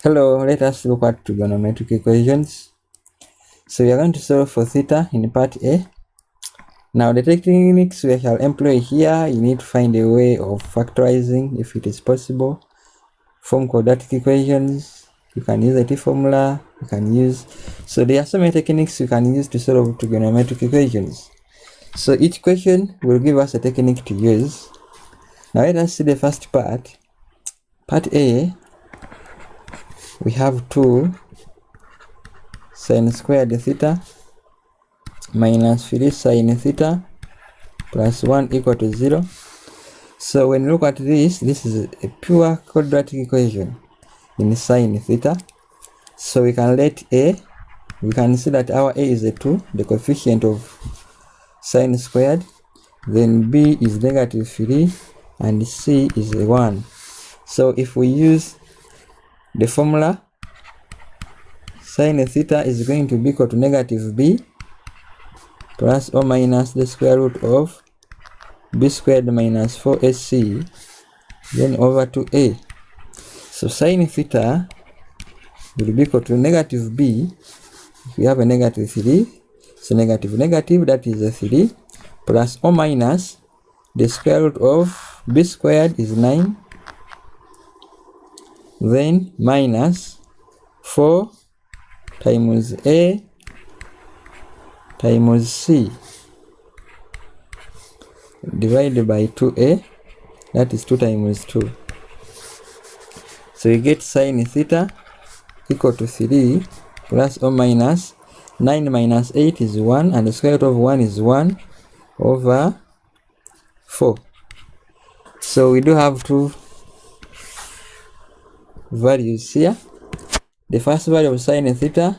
Hello, let us look at trigonometric equations. So we are going to solve for theta in part A. Now the techniques we shall employ here, you need to find a way of factorizing if it is possible. Form quadratic equations, you can use a T formula, you can use... So there are so many techniques you can use to solve trigonometric equations. So each question will give us a technique to use. Now let us see the first part. Part A, we have 2 sin squared theta minus 3 sin theta plus 1 equal to 0. So when you look at this is a pure quadratic equation in sin theta. So we can let A, we can see that our A is a 2, the coefficient of sin squared, then B is negative 3, and C is a 1. So if we use the formula, sin theta is going to be equal to negative B plus or minus the square root of B squared minus 4AC then over 2A. So sin theta will be equal to negative B. If we have a negative 3, so negative, that is a 3, plus or minus the square root of B squared is 9, then minus 4 times A times C divided by 2A, that is 2 times 2. So we get sin theta equal to 3 plus or minus 9 minus 8 is 1, and the square root of 1 is 1 over 4. So we do have 2 values here. The first value of sin theta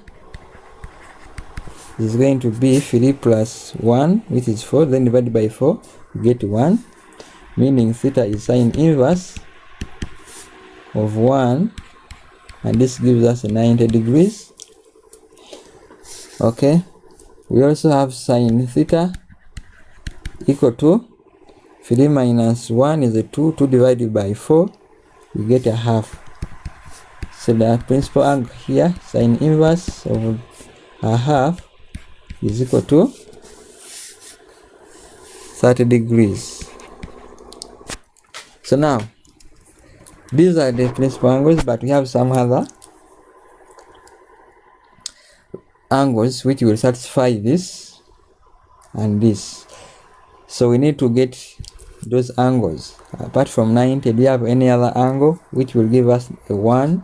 is going to be 3 plus 1, which is 4, then divided by 4, we get 1, meaning theta is sine inverse of 1, and this gives us 90 degrees. Okay, we also have sin theta equal to 3 minus 1 is a 2, 2 divided by 4, we get a half. So the principal angle here, sine inverse of a half, is equal to 30 degrees. So now, these are the principal angles, but we have some other angles which will satisfy this and this. So we need to get those angles. Apart from 90, do you have any other angle which will give us a 1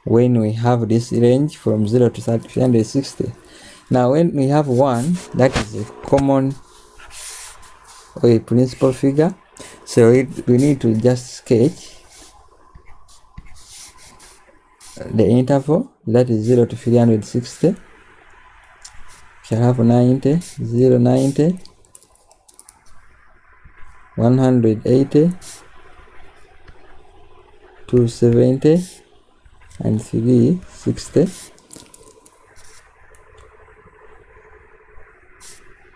when we have this range from 0 to 360? Now when we have 1, that is a common or a principal figure. So we need to just sketch the interval, that is 0 to 360. We shall have 90, 0, 90, 180, 270, and 360.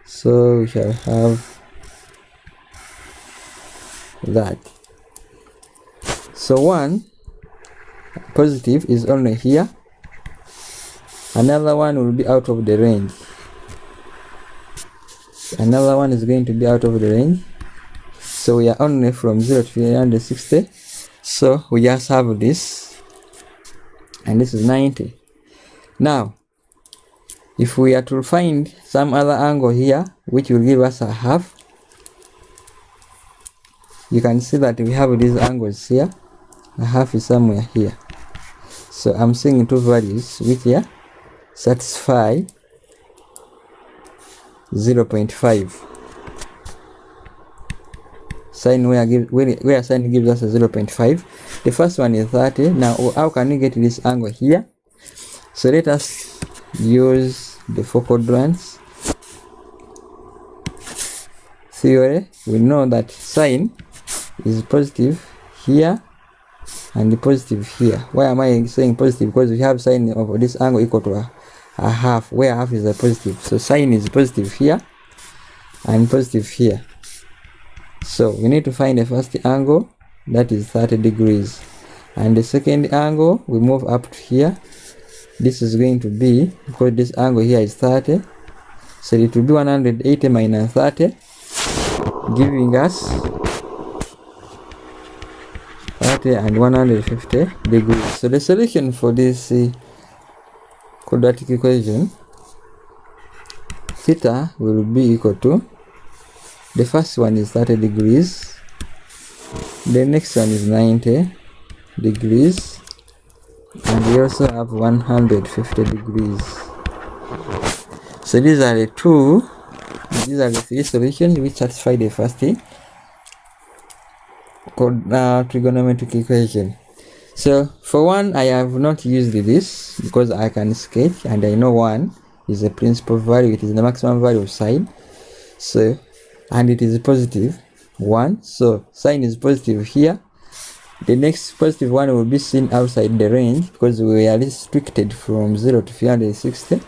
So we shall have that. So 1 positive is only here, another one will be out of the range, another one is going to be out of the range. So we are only from 0 to 360. So we just have this, and this is 90. Now if we are to find some other angle here which will give us a half, you can see that we have these angles here. A half is somewhere here. So I'm seeing 2 values which here satisfy 0.5. Sine where sine gives us a 0.5. The first one is 30. Now how can we get this angle here? So let us use the 4 quadrants theory. We know that sine is positive here and positive here. Why am I saying positive? Because we have sine of this angle equal to a half, where half is a positive. So sine is positive here and positive here. So we need to find the first angle, that is 30 degrees. and the second angle we move up to here. This is going to be, because this angle here is 30, so it will be 180 minus 30, giving us 30 and 150 degrees. So the solution for this quadratic equation, theta will be equal to, the first one is 30 degrees, the next one is 90 degrees, and we also have 150 degrees. So these are the three solutions which satisfy the first trigonometric equation. So for one, I have not used this because I can sketch and I know 1 is a principal value, it is the maximum value of sine, so, and it is positive 1, so sine is positive here. The next positive one will be seen outside the range because we are restricted from 0 to 360.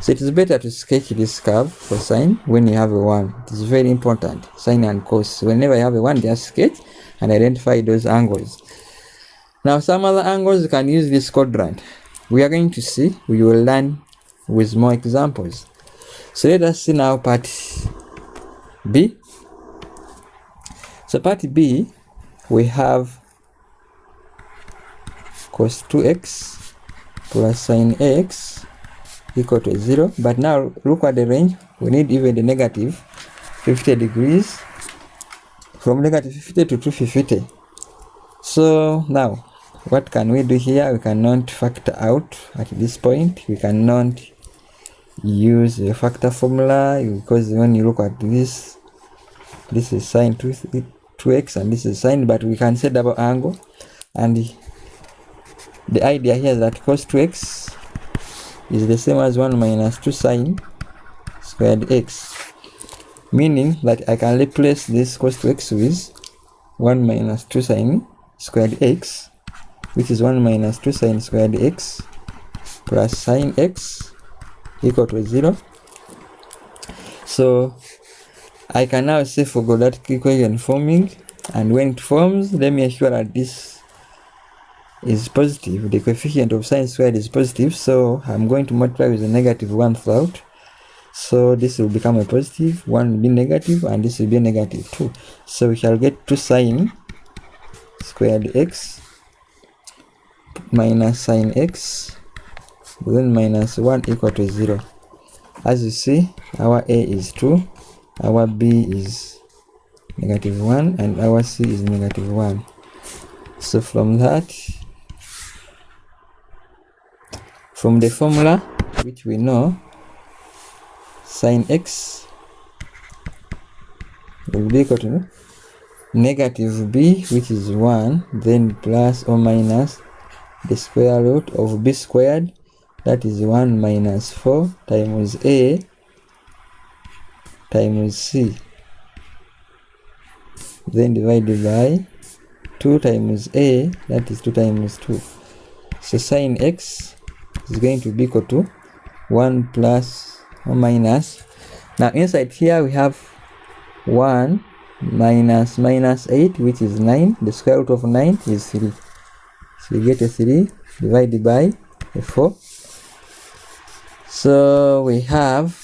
So it is better to sketch this curve for sine when you have a 1. It is very important, sine and cos. Whenever you have a 1, just sketch and identify those angles. Now some other angles you can use this quadrant. We are going to see, we will learn with more examples. So let us see now part B. So part B, we have cos 2x plus sine x equal to 0. But now look at the range, we need even the negative 50 degrees, from negative 50 to 250. So now what can we do here? We cannot factor out at this point. We cannot use a factor formula because when you look at this is sine 2x and this is sine, but we can say double angle, and the idea here is that cos 2x is the same as 1 minus 2 sine squared x, meaning that I can replace this cos 2x with 1 minus 2 sine squared x, which is 1 minus 2 sine squared x plus sine x equal to 0. So I can now say for quadratic equation forming, and when it forms, let me assure that this is positive, the coefficient of sine squared is positive, so I'm going to multiply with a negative 1 throughout. So this will become a positive, 1 will be negative, and this will be a negative 2. So we shall get 2 sine squared x minus sine x, then minus 1 equal to 0. As you see, our A is 2, our B is negative 1, and our C is negative 1. So from that, from the formula which we know, sine x will be equal to negative b, which is 1, then plus or minus the square root of b squared, that is 1 minus 4 times a times c, then divided by 2 times a, that is 2 times 2. So sine x is going to be equal to 1 plus or minus. Now inside here we have 1 minus minus 8, which is 9. The square root of 9 is 3. So we get a 3 divided by a 4. So we have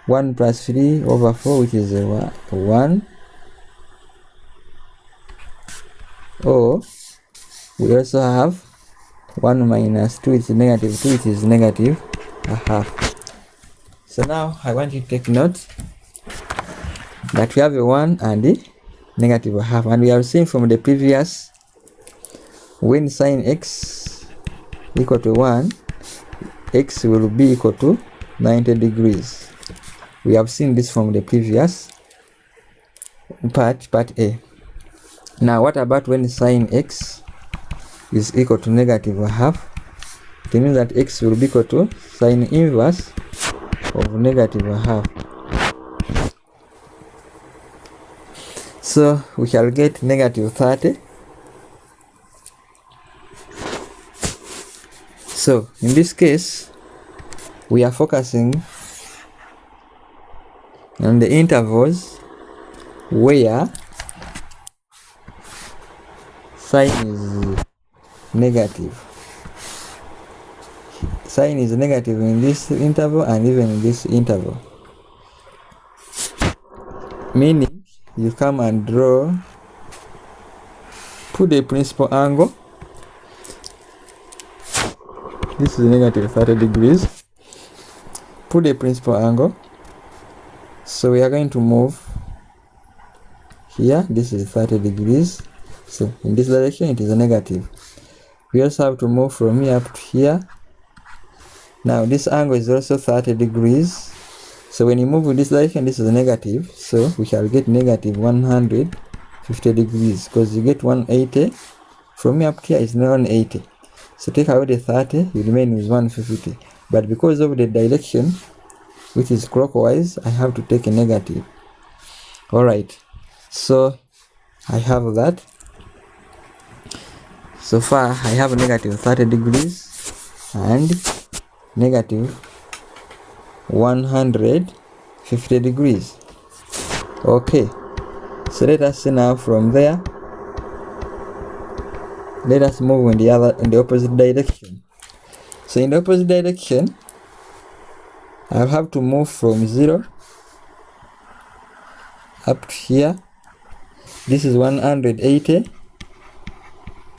1 plus 3 over 4, which is a 1. Or we also have 1 minus 2, which is negative 2, which is negative a half. So now I want you to take note that we have a 1 and a negative a half, and we have seen from the previous, when sine x equal to 1, x will be equal to 90 degrees. We have seen this from the previous part A. Now what about when sine x is equal to negative a half? It means that x will be equal to sine inverse of negative a half. So we shall get negative 30. So in this case, we are focusing on the intervals where Sine is negative. Sine is negative in this interval and even in this interval. Meaning, you come and put a principal angle. This is negative 30 degrees. Put a principal angle. So we are going to move here. This is 30 degrees. So in this direction it is a negative. We also have to move from here up to here. Now this angle is also 30 degrees. So when you move in this direction, this is a negative. So we shall get negative 150 degrees, because you get 180. From here up to here is 180. So take away the 30, you remain with 150. But because of the direction, which is clockwise, I have to take a negative. Alright, so I have that. So far I have negative 30 degrees and negative 150 degrees. Okay, so let us see now from there. Let us move in the opposite direction. So in the opposite direction, I'll have to move from 0 up to here. This is 180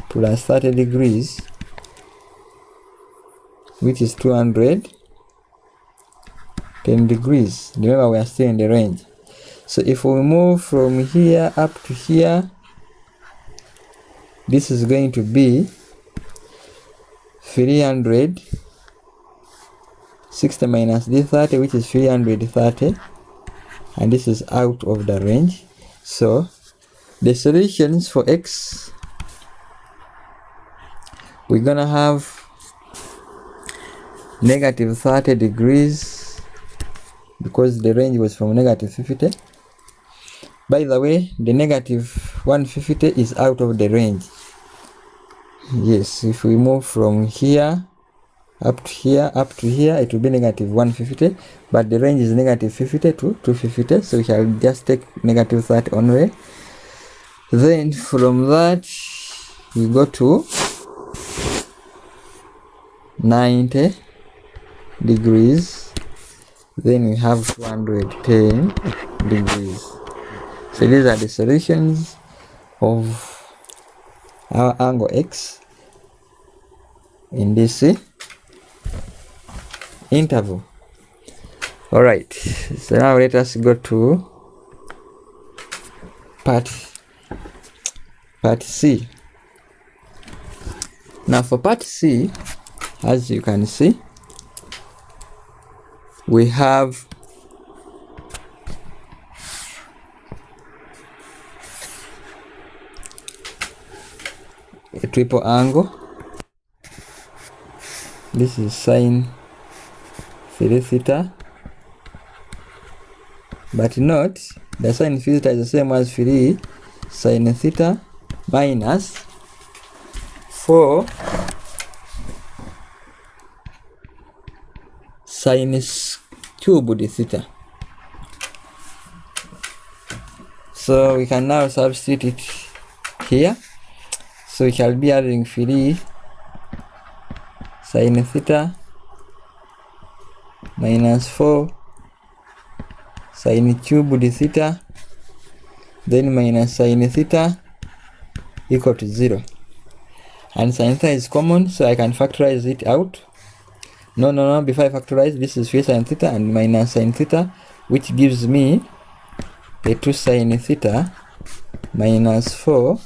plus 30 degrees, which is 210 degrees. Remember, we are still in the range. So if we move from here up to here, this is going to be 360 minus this 30, which is 330, and this is out of the range. So the solutions for x, we're gonna have negative 30 degrees, because the range was from negative 50. By the way, the negative 150 is out of the range. Yes, if we move from here up to here up to here, it will be negative 150, but the range is negative 50 to 250, so we shall just take negative 30 only. Then from that we go to 90 degrees, then we have 210 degrees. So these are the solutions of our angle x in this interval. Alright, so now let us go to part C. Now for part C, as you can see, we have a triple angle. This is sine 3 theta, but note the sine theta is the same as 3 sine theta minus 4 sine cubed theta. So we can now substitute it here. So we shall be having 3 sine theta minus 4 sine cubed theta, then minus sine theta equal to 0. And sine theta is common, so I can factorize it out. No, before I factorize, this is 3 sine theta and minus sine theta, which gives me a 2 sine theta minus 4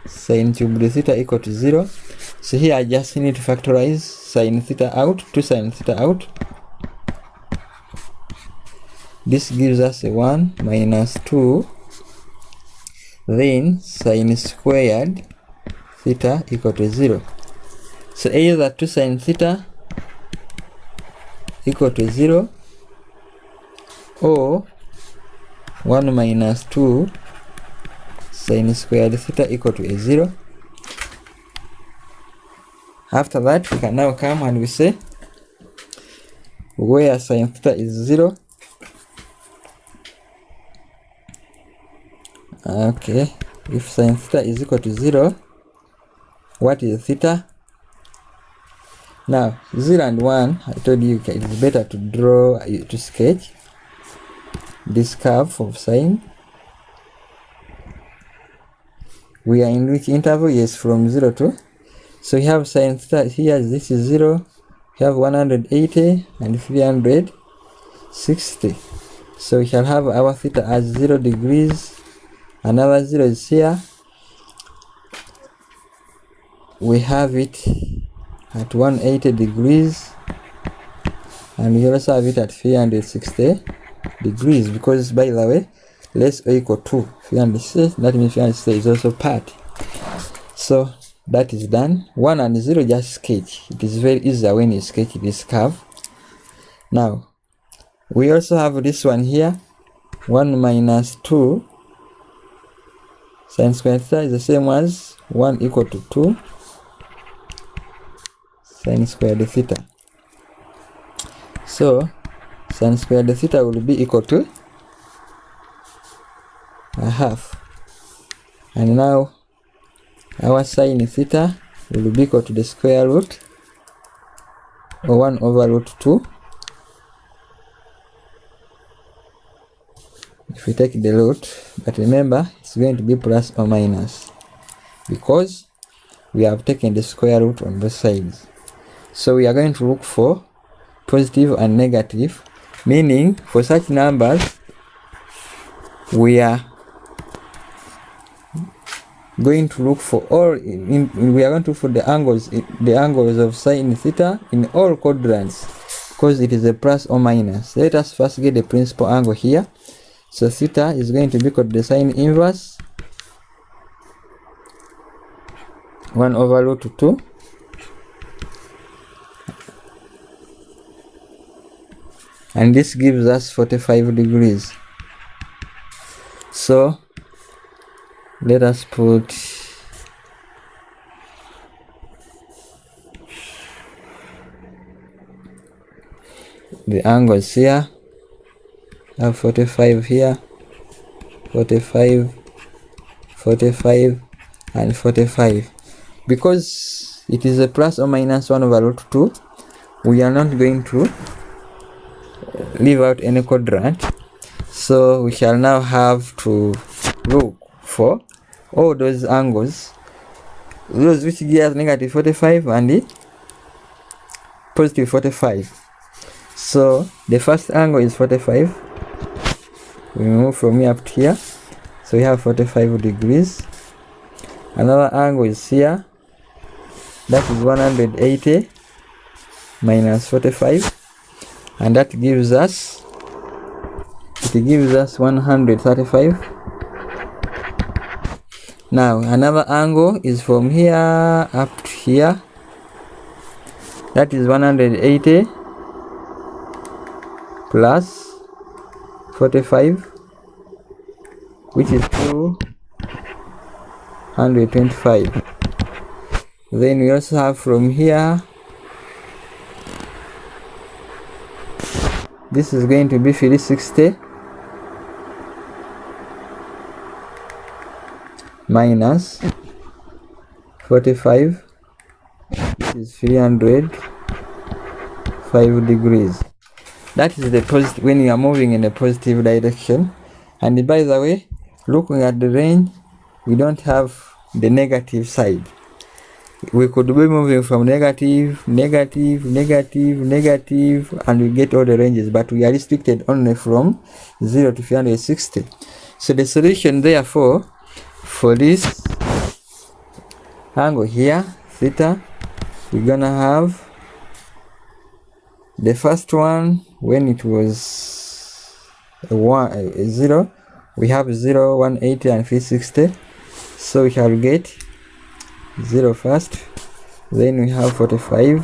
sine cubed theta equal to 0. So here I just need to factorize sine theta out, 2 sine theta out. This gives us a 1 minus 2, then sine squared theta equal to 0. So either 2 sine theta equal to 0 or 1 minus 2 sine squared theta equal to a 0. After that, we can now come and we say where sine theta is 0. Okay, if sin theta is equal to 0, what is theta? Now 0 and 1, I told you it is better to draw, to sketch this curve of sine. We are in which interval? Yes, from 0 to, so we have sin theta here, this is 0, we have 180 and 360. So we shall have our theta as 0 degrees, another 0 is here, we have it at 180 degrees, and we also have it at 360 degrees, because by the way, less or equal to 360, that means 360 is also part. So that is done. 1 and 0 just sketch. It is very easy when you sketch this curve. Now we also have this one here, 1 minus 2 sin squared theta is the same as 1 equal to 2 sin squared theta. So sin squared theta will be equal to a half, and now our sin theta will be equal to the square root, or 1 over root 2. If we take the root, but remember it's going to be plus or minus, because we have taken the square root on both sides. So we are going to look for positive and negative, meaning for such numbers we are going to look for all we are going to look for the angles of sin theta in all quadrants, because it is a plus or minus. Let us first get the principal angle here. So theta is going to be equal to the sine inverse 1 over root 2, and this gives us 45 degrees. So let us put the angles here. I have 45 here, 45, 45 and 45. Because it is a plus or minus 1 over root 2, we are not going to leave out any quadrant. So we shall now have to look for all those angles, those which give us negative 45 and the positive 45. So the first angle is 45. We move from here up to here, so we have 45 degrees. Another angle is here, that is 180 minus 45, and that gives us 135. Now another angle is from here up to here, that is 180 plus 45, which is 225. Then we also have from here, this is going to be 360 minus 45, this is 305 degrees. That is the positive when you are moving in a positive direction. And by the way, looking at the range, we don't have the negative side. We could be moving from negative, negative, negative, negative, and we get all the ranges, but we are restricted only from 0 to 360. So the solution therefore for this angle here, theta, we're gonna have the first one when it was a 0, we have 0, 180 and 360. So we shall get 0 first, then we have 45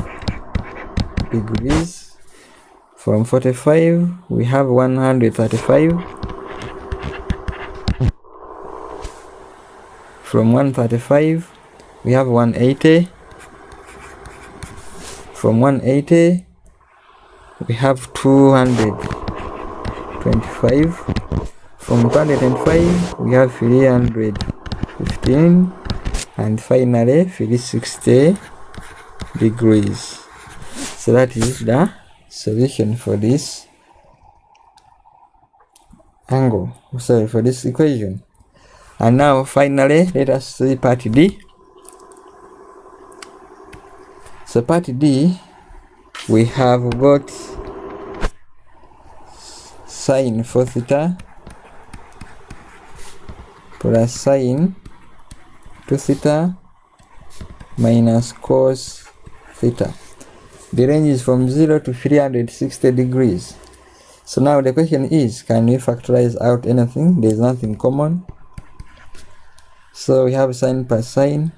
degrees. From 45 we have 135. From 135 we have 180. From 180 we have 225. From 225 we have 300. 15, and finally 360 degrees. So that is the solution for this angle, sorry, for this equation. And now finally let us see part D. So part D, we have got sine 4 theta plus sine 2 theta minus cos theta. The range is from 0 to 360 degrees. So now the question is, can we factorize out anything? There is nothing common. So we have sine plus sine.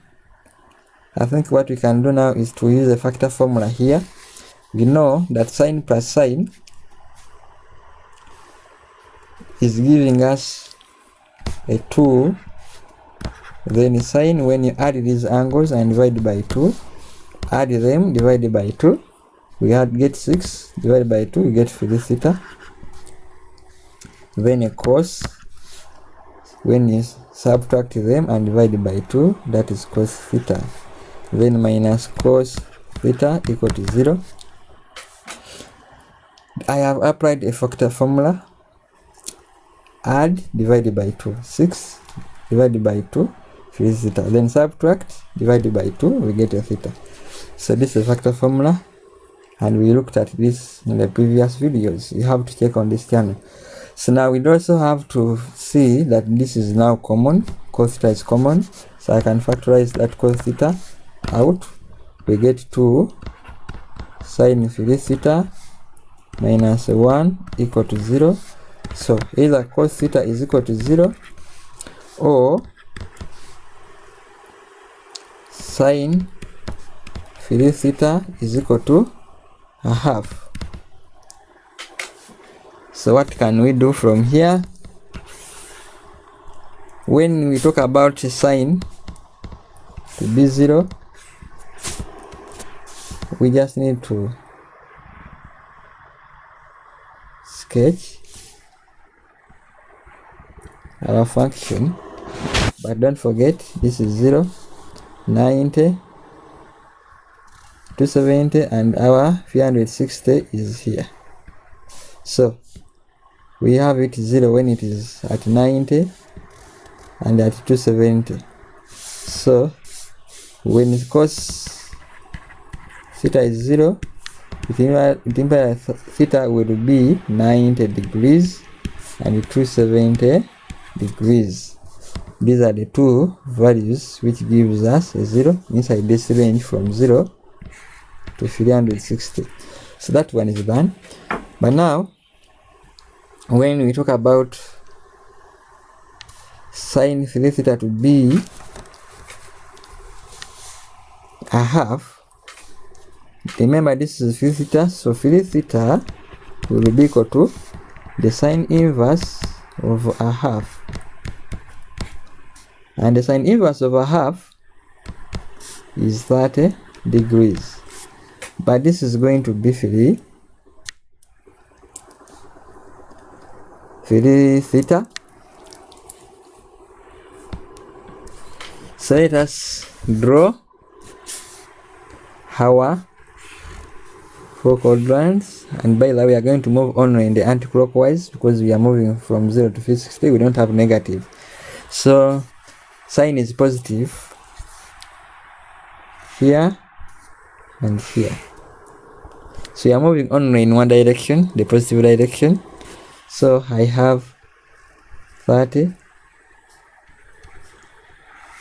I think what we can do now is to use a factor formula here. We know that sine plus sine is giving us a 2. Then sine, when you add these angles and divide by 2, add them, divide by 2, we get 6, divided by 2, we get 3 theta. Then a cos, when you subtract them and divide by 2, that is cos theta. Then minus cos theta equal to 0. I have applied a factor formula. Add, divided by 2, 6, divided by 2, 3 theta. Then subtract, divided by 2, we get a theta. So this is a factor formula, and we looked at this in the previous videos. You have to check on this channel. So now we also have to see that this is now common. Cos theta is common, so I can factorize that cos theta out. We get 2 sine 3 theta minus 1 equal to 0. So either cos theta is equal to 0 or sine 3 theta is equal to a half. So what can we do from here? When we talk about sine to be 0, we just need to sketch our function, but don't forget this is 0, 90, 270, and our 360 is here. So we have it 0 when it is at 90 and at 270. So when cos theta is 0, it implies theta will be 90 degrees and 270 degrees. These are the two values which gives us a 0 inside this range from 0 to 360. So that one is done. But now when we talk about sine 3 theta to be a half, remember this is 3 theta, so 3 theta will be equal to the sine inverse of a half, and the sine inverse of a half is 30 degrees, but this is going to be 3 theta. So let us draw our 4 quadrants, and by the way we are going to move on in the anti-clockwise because we are moving from 0 to 360. We don't have negative, so sine is positive here and here, so we are moving on in one direction, the positive direction. So I have 30.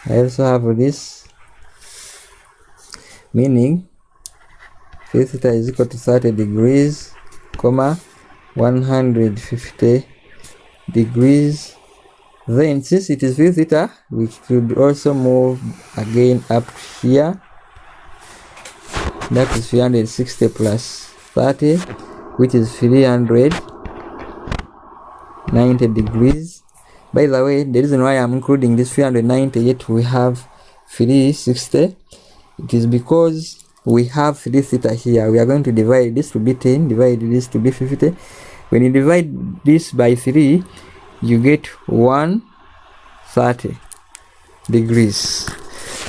I also have this, meaning 3 theta is equal to 30 degrees, comma 150 degrees. Then since it is 3 theta, we could also move again up here. That is 360 plus 30, which is 390 degrees. By the way, the reason why I'm including this 390 yet we have 360, it is because we have 3 theta here. We are going to divide this to be 10, divide this to be 50. When you divide this by 3, you get 130. degrees.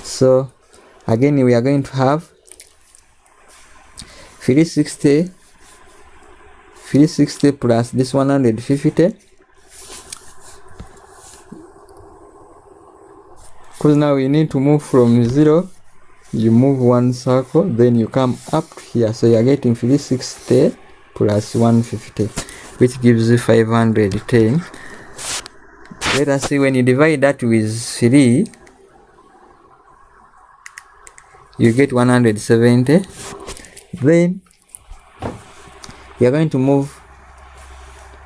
So again we are going to have 360 plus this 150, because now we need to move from 0. You move one circle, then you come up here, so you are getting 360 plus 150, which gives you 510. Let us see, when you divide that with 3, you get 170. Then you are going to move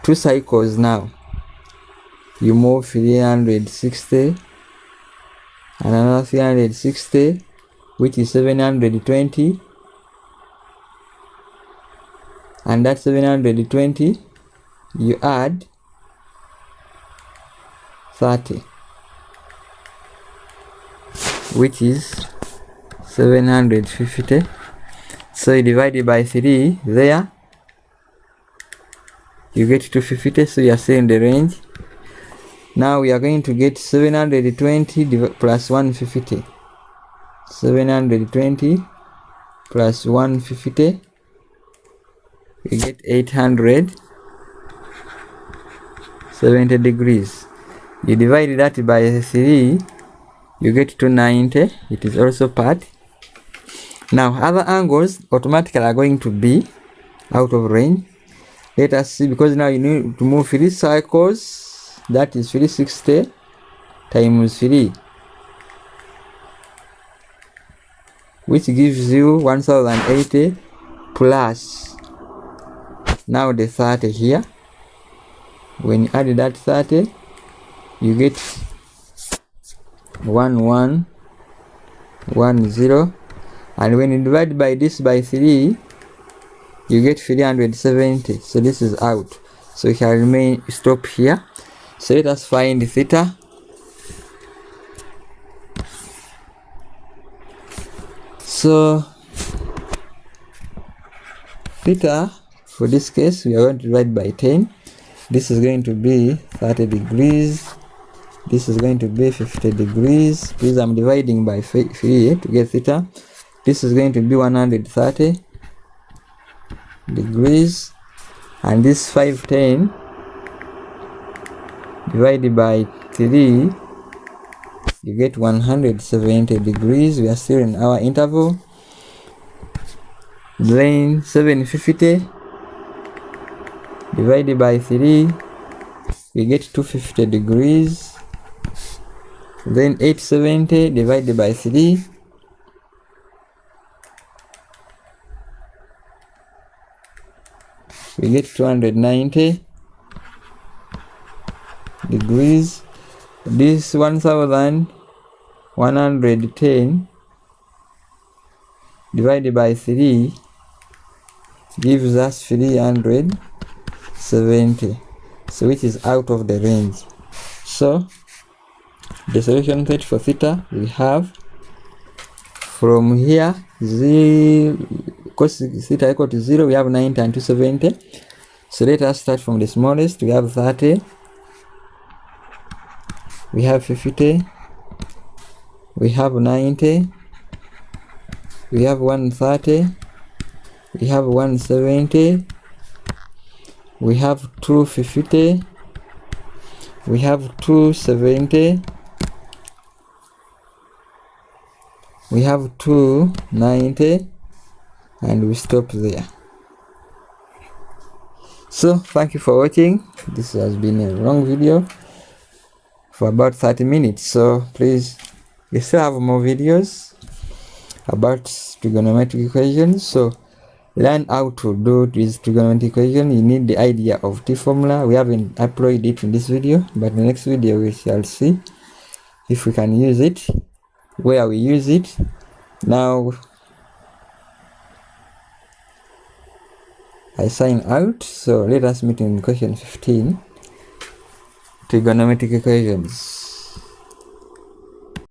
2 cycles now. You move 360 and another 360, which is 720, and that 720 you add 30, which is 750. So you divide it by 3 there, you get 250. So you are still in the range. Now we are going to get 720 plus 150. 720 plus 150, we get 870 degrees. You divide that by 3, you get 290. It is also part. Now other angles automatically are going to be out of range. Let us see, because now you need to move 3 cycles. That is 360 times 3, which gives you 1080 plus now the 30 here. When you add that 30, you get 1110, and when you divide by this by 3, you get 370. So this is out, so it can stop here. So let us find theta. So theta, for this case, we are going to divide by 10. This is going to be 30 degrees. This is going to be 50 degrees. Please, I'm dividing by 3 to get theta. This is going to be 130 degrees. And this 510 divided by 3, you get 170 degrees. We are still in our interval. Then 750 divided by 3, we get 250 degrees. Then 870 divided by 3, we get 290 degrees. This 1110 divided by 3 gives us 370, so which is out of the range. So the solution set for theta, we have from here 0, cos theta equal to 0, we have 90 and 270. So let us start from the smallest. We have 30, we have 50, we have 90, we have 130, we have 170, we have 250, we have 270, we have 290, and we stop there. So thank you for watching. This has been a long video for about 30 minutes. So please, we still have more videos about trigonometric equations. So learn how to do this trigonometric equation. You need the idea of T formula. We haven't uploaded it in this video, but in the next video we shall see if we can use it, where we use it. Now I sign out. So let us meet in question 15, trigonometric equations.